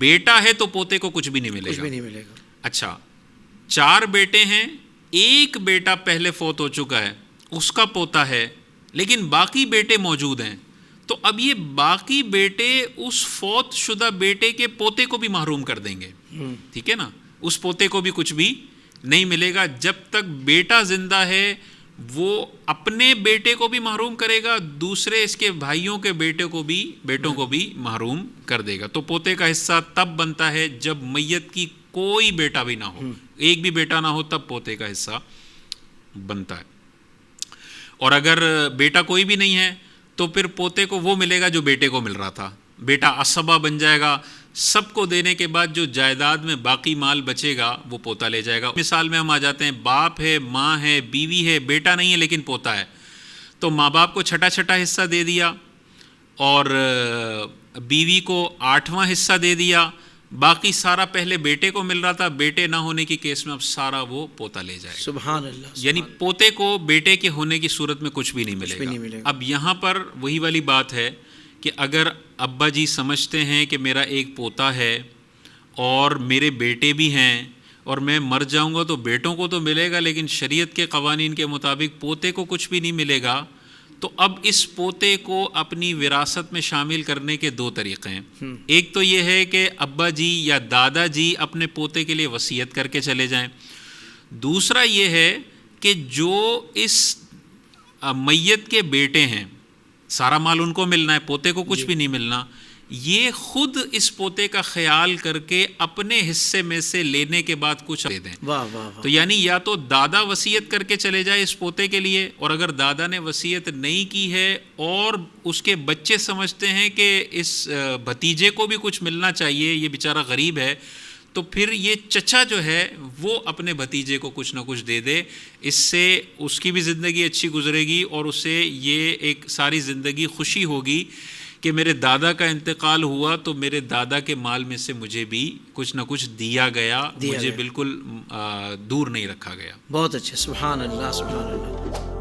بیٹا ہے تو پوتے کو کچھ بھی نہیں ملے گا. کچھ بھی نہیں ملے گا. اچھا 4 بیٹے ہیں, ایک بیٹا پہلے فوت ہو چکا ہے, اس کا پوتا ہے, لیکن باقی بیٹے موجود ہیں, تو اب یہ باقی بیٹے اس فوت شدہ بیٹے کے پوتے کو بھی محروم کر دیں گے. ٹھیک ہے نا, اس پوتے کو بھی کچھ بھی نہیں ملے گا. جب تک بیٹا زندہ ہے وہ اپنے بیٹے کو بھی محروم کرے گا, دوسرے اس کے بھائیوں کے بیٹوں کو بھی محروم کر دے گا. تو پوتے کا حصہ تب بنتا ہے جب میت کی کوئی بیٹا بھی نہ ہو, ایک بھی بیٹا نہ ہو, تب پوتے کا حصہ بنتا ہے. اور اگر بیٹا کوئی بھی نہیں ہے تو پھر پوتے کو وہ ملے گا جو بیٹے کو مل رہا تھا. بیٹا عصبہ بن جائے گا, سب کو دینے کے بعد جو جائیداد میں باقی مال بچے گا وہ پوتا لے جائے گا. مثال میں ہم آ جاتے ہیں, باپ ہے, ماں ہے, بیوی ہے, بیٹا نہیں ہے لیکن پوتا ہے, تو ماں باپ کو چھٹا حصہ دے دیا اور بیوی کو 8واں حصہ دے دیا. باقی سارا پہلے بیٹے کو مل رہا تھا, بیٹے نہ ہونے کی کیس میں اب سارا وہ پوتا لے جائے گا. سبحان اللہ. یعنی پوتے کو بیٹے کے ہونے کی صورت میں کچھ بھی نہیں ملے گا. اب یہاں پر وہی والی بات ہے کہ اگر ابا جی سمجھتے ہیں کہ میرا ایک پوتا ہے اور میرے بیٹے بھی ہیں اور میں مر جاؤں گا تو بیٹوں کو تو ملے گا, لیکن شریعت کے قوانین کے مطابق پوتے کو کچھ بھی نہیں ملے گا, تو اب اس پوتے کو اپنی وراثت میں شامل کرنے کے 2 طریقے ہیں. ایک تو یہ ہے کہ ابا جی یا دادا جی اپنے پوتے کے لیے وصیت کر کے چلے جائیں. دوسرا یہ ہے کہ جو اس میت کے بیٹے ہیں, سارا مال ان کو ملنا ہے, پوتے کو کچھ بھی نہیں ملنا, یہ خود اس پوتے کا خیال کر کے اپنے حصے میں سے لینے کے بعد کچھ دے دیں. تو یعنی یا تو دادا وصیت کر کے چلے جائے اس پوتے کے لیے, اور اگر دادا نے وصیت نہیں کی ہے اور اس کے بچے سمجھتے ہیں کہ اس بھتیجے کو بھی کچھ ملنا چاہیے, یہ بیچارہ غریب ہے, تو پھر یہ چچا جو ہے وہ اپنے بھتیجے کو کچھ نہ کچھ دے دے. اس سے اس کی بھی زندگی اچھی گزرے گی اور اسے یہ ایک ساری زندگی خوشی ہوگی کہ میرے دادا کا انتقال ہوا تو میرے دادا کے مال میں سے مجھے بھی کچھ نہ کچھ دیا گیا, مجھے بالکل دور نہیں رکھا گیا. بہت اچھا. سبحان اللہ. سبحان اللہ.